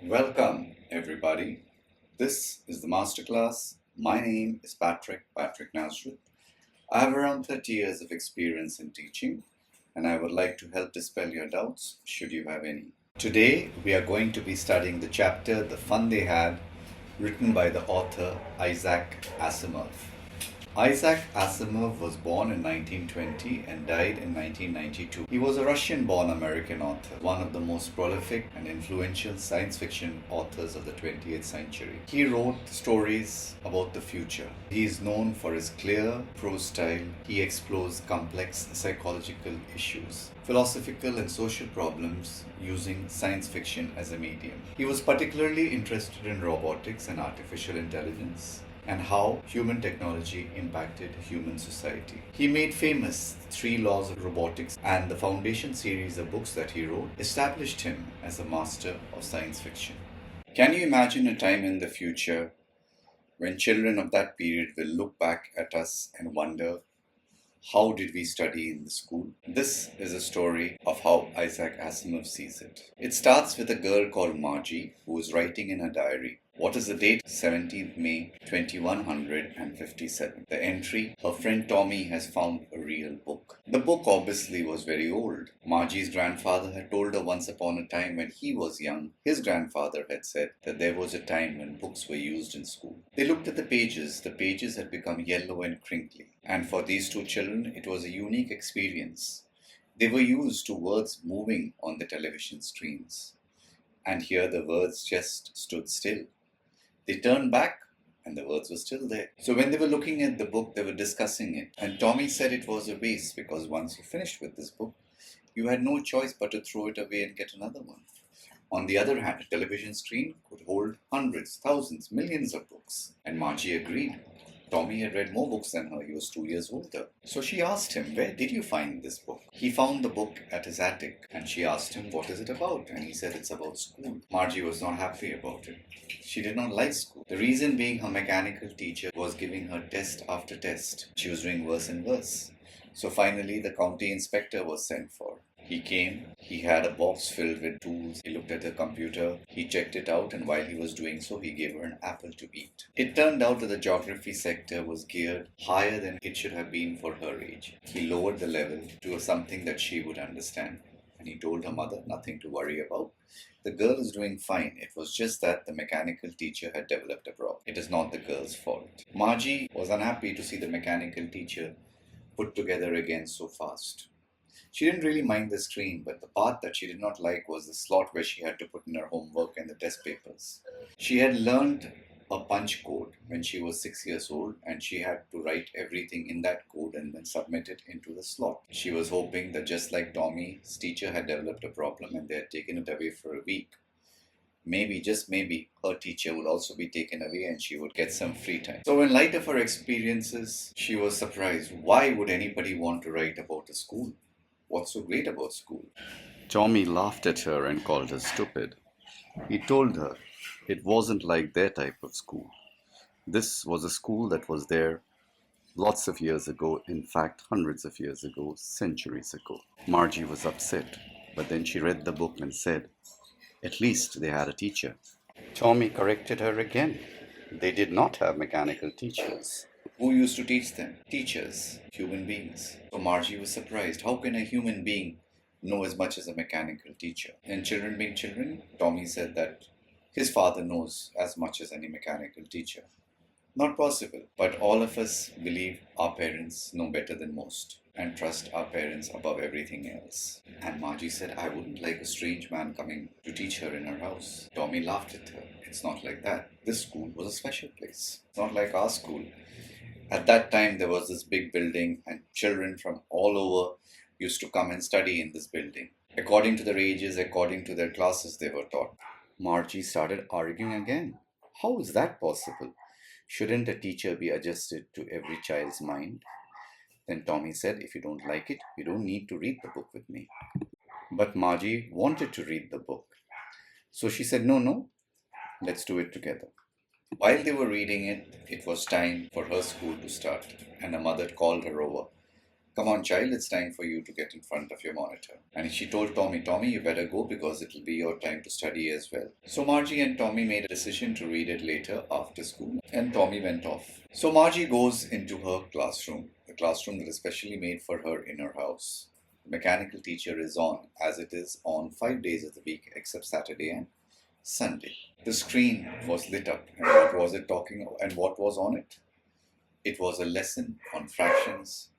Welcome, everybody. This is the MasterClass. My name is Patricknazareth. I have around 30 years of experience in teaching, and I would like to help dispel your doubts, should you have any. Today, we are going to be studying the chapter The Fun They Had, written by the author Isaac Asimov. Isaac Asimov was born in 1920 and died in 1992. He was a Russian-born American author, one of the most prolific and influential science fiction authors of the 20th century. He wrote stories about the future. He is known for his clear prose style. He explores complex psychological issues, philosophical and social problems using science fiction as a medium. He was particularly interested in robotics and artificial intelligence, and how human technology impacted human society. He made famous 3 Laws of Robotics, and the Foundation series of books that he wrote established him as a master of science fiction. Can you imagine a time in the future when children of that period will look back at us and wonder, how did we study in the school? This is a story of how Isaac Asimov sees it. It starts with a girl called Margie who is writing in her diary. What is the date? 17th May 2157. The entry: her friend Tommy has found a real book. The book obviously was very old. Margie's grandfather had told her once upon a time when he was young, his grandfather had said that there was a time when books were used in school. They looked at the pages had become yellow and crinkly. And for these two children, it was a unique experience. They were used to words moving on the television screens. And here the words just stood still. They turned back and the words were still there. So when they were looking at the book, they were discussing it. And Tommy said it was a waste because once you finished with this book, you had no choice but to throw it away and get another one. On the other hand, a television screen could hold hundreds, thousands, millions of books. And Margie agreed. Tommy had read more books than her. He was 2 years older. So she asked him, where did you find this book? He found the book at his attic, and she asked him, what is it about? And he said, it's about school. Margie was not happy about it. She did not like school. The reason being, her mechanical teacher was giving her test after test. She was doing worse and worse. So finally, the county inspector was sent for. He came, he had a box filled with tools, he looked at the computer, he checked it out, and while he was doing so, he gave her an apple to eat. It turned out that the geography sector was geared higher than it should have been for her age. He lowered the level to something that she would understand, and he told her mother nothing to worry about. The girl is doing fine. It was just that the mechanical teacher had developed a problem. It is not the girl's fault. Margie was unhappy to see the mechanical teacher put together again so fast. She didn't really mind the screen, but the part that she did not like was the slot where she had to put in her homework and the test papers. She had learned a punch code when she was 6 years old, and she had to write everything in that code and then submit it into the slot. She was hoping that just like Tommy's teacher had developed a problem and they had taken it away for a week, maybe, just maybe, her teacher would also be taken away and she would get some free time. So in light of her experiences, she was surprised. Why would anybody want to write about a school? What's so great about school? Tommy laughed at her and called her stupid. He told her it wasn't like their type of school. This was a school that was there lots of years ago, in fact, hundreds of years ago, centuries ago. Margie was upset, but then she read the book and said, at least they had a teacher. Tommy corrected her again. They did not have mechanical teachers. Who used to teach them? Teachers, human beings. So Margie was surprised. How can a human being know as much as a mechanical teacher? And children being children, Tommy said that his father knows as much as any mechanical teacher. Not possible. But all of us believe our parents know better than most and trust our parents above everything else. And Margie said, I wouldn't like a strange man coming to teach her in her house. Tommy laughed at her. It's not like that. This school was a special place. It's not like our school. At that time, there was this big building, and children from all over used to come and study in this building. According to their ages, according to their classes, they were taught. Margie started arguing again. How is that possible? Shouldn't a teacher be adjusted to every child's mind? Then Tommy said, if you don't like it, you don't need to read the book with me. But Margie wanted to read the book. So she said, no, let's do it together. While they were reading it, it was time for her school to start, and her mother called her over. "Come on, child, it's time for you to get in front of your monitor." And she told Tommy, "Tommy, you better go because it'll be your time to study as well." So Margie and Tommy made a decision to read it later after school, and Tommy went off. So Margie goes into her classroom, the classroom that is specially made for her in her house. The mechanical teacher is on, as it is on 5 days of the week except Saturday and Sunday. The screen was lit up, and what was it talking about, and what was on it? It was a lesson on fractions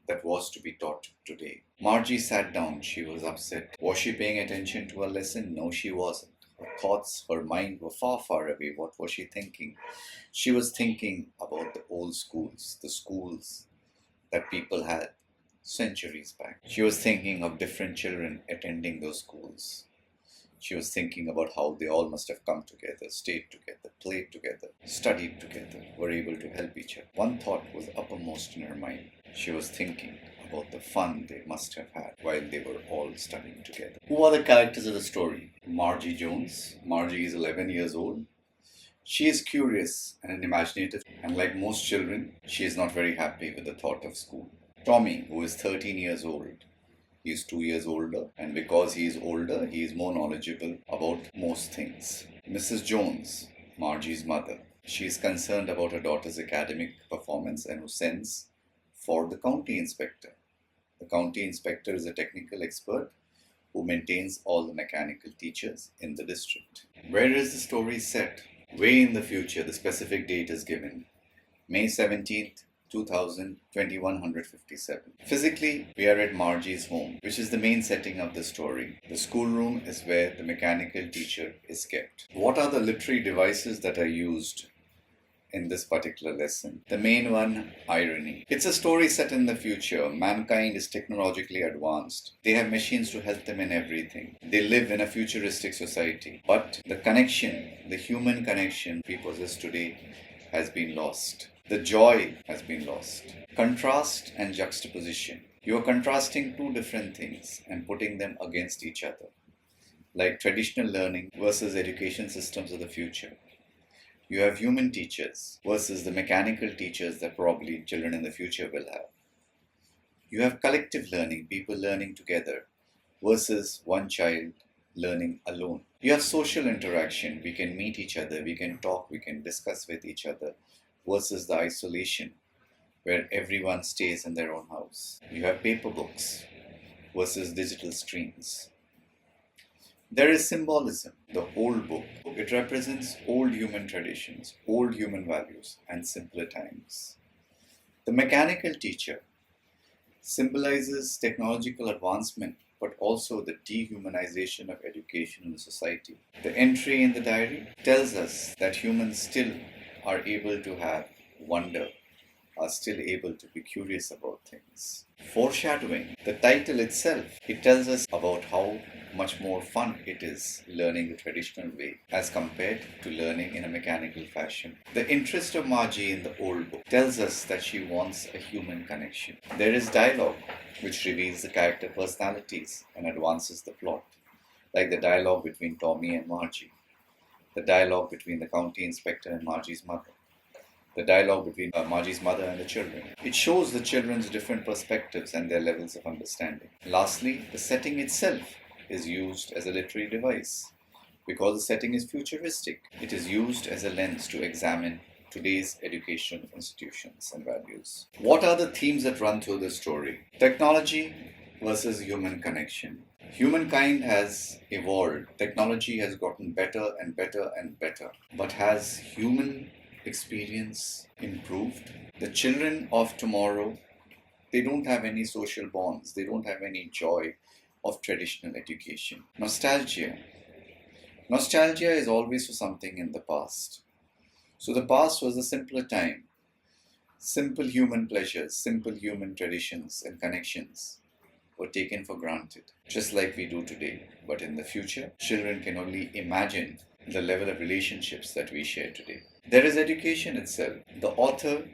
that was to be taught today. Margie sat down. She was upset. Was she paying attention to her lesson? No, she wasn't. Her thoughts, her mind were far, far away. What was she thinking? She was thinking about the old schools, the schools that people had centuries back. She was thinking of different children attending those schools. She was thinking about how they all must have come together, stayed together, played together, studied together, were able to help each other. One thought was uppermost in her mind. She was thinking about the fun they must have had while they were all studying together. Who are the characters of the story? Margie Jones. Margie is 11 years old. She is curious and imaginative, and like most children, she is not very happy with the thought of school. Tommy, who is 13 years old. He is 2 years older, and because he is older, he is more knowledgeable about most things. Mrs. Jones, Margie's mother. She is concerned about her daughter's academic performance and who sends for the county inspector. The county inspector is a technical expert who maintains all the mechanical teachers in the district. Where is the story set? Way in the future. The specific date is given. May 17th, 2157. Physically, we are at Margie's home, which is the main setting of the story. The schoolroom is where the mechanical teacher is kept. What are the literary devices that are used in this particular lesson? The main one, irony. It's a story set in the future. Mankind is technologically advanced. They have machines to help them in everything. They live in a futuristic society. But the connection, the human connection we possess today has been lost. The joy has been lost. Contrast and juxtaposition. You are contrasting two different things and putting them against each other, like traditional learning versus education systems of the future. You have human teachers versus the mechanical teachers that probably children in the future will have. You have collective learning, people learning together, versus one child learning alone. You have social interaction. We can meet each other, we can talk, we can discuss with each other, versus the isolation where everyone stays in their own house. You have paper books versus digital screens. There is symbolism. The old book, it represents old human traditions, old human values, and simpler times. The mechanical teacher symbolizes technological advancement, but also the dehumanization of education in society. The entry in the diary tells us that humans still are able to have wonder, are still able to be curious about things. Foreshadowing. The title itself, it tells us about how much more fun it is learning the traditional way as compared to learning in a mechanical fashion. The interest of Margie in the old book tells us that she wants a human connection. There is dialogue which reveals the character personalities and advances the plot, like the dialogue between Tommy and Margie, the dialogue between the county inspector and Margie's mother, the dialogue between Margie's mother and the children. It shows the children's different perspectives and their levels of understanding. Lastly, the setting itself is used as a literary device. Because the setting is futuristic, it is used as a lens to examine today's educational institutions and values. What are the themes that run through the story? Technology versus human connection. Humankind has evolved. Technology has gotten better and better and better. But has human experience improved? The children of tomorrow, they don't have any social bonds. They don't have any joy of traditional education. Nostalgia. Nostalgia is always for something in the past. So the past was a simpler time. Simple human pleasures, simple human traditions and connections were taken for granted, just like we do today. But in the future, children can only imagine the level of relationships that we share today. There is education itself. The author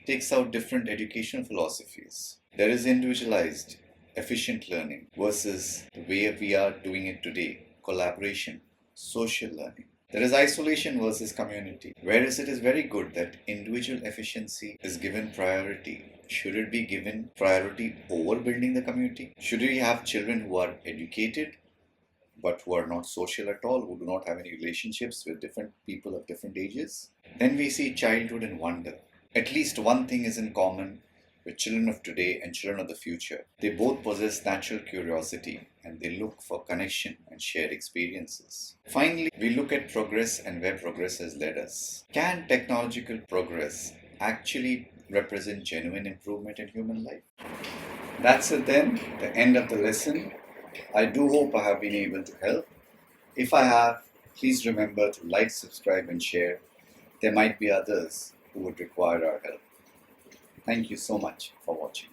takes out different educational philosophies. There is individualized, efficient learning versus the way we are doing it today, collaboration, social learning. There is isolation versus community, whereas it is very good that individual efficiency is given priority Should it be given priority over building the community? Should we have children who are educated but who are not social at all, who do not have any relationships with different people of different ages? Then we see childhood and wonder. At least one thing is in common with children of today and children of the future. They both possess natural curiosity and they look for connection and shared experiences. Finally, we look at progress and where progress has led us. Can technological progress actually represent genuine improvement in human life? That's it then, the end of the lesson. I do hope I have been able to help. If I have, please remember to like, subscribe and share. There might be others who would require our help. Thank you so much for watching.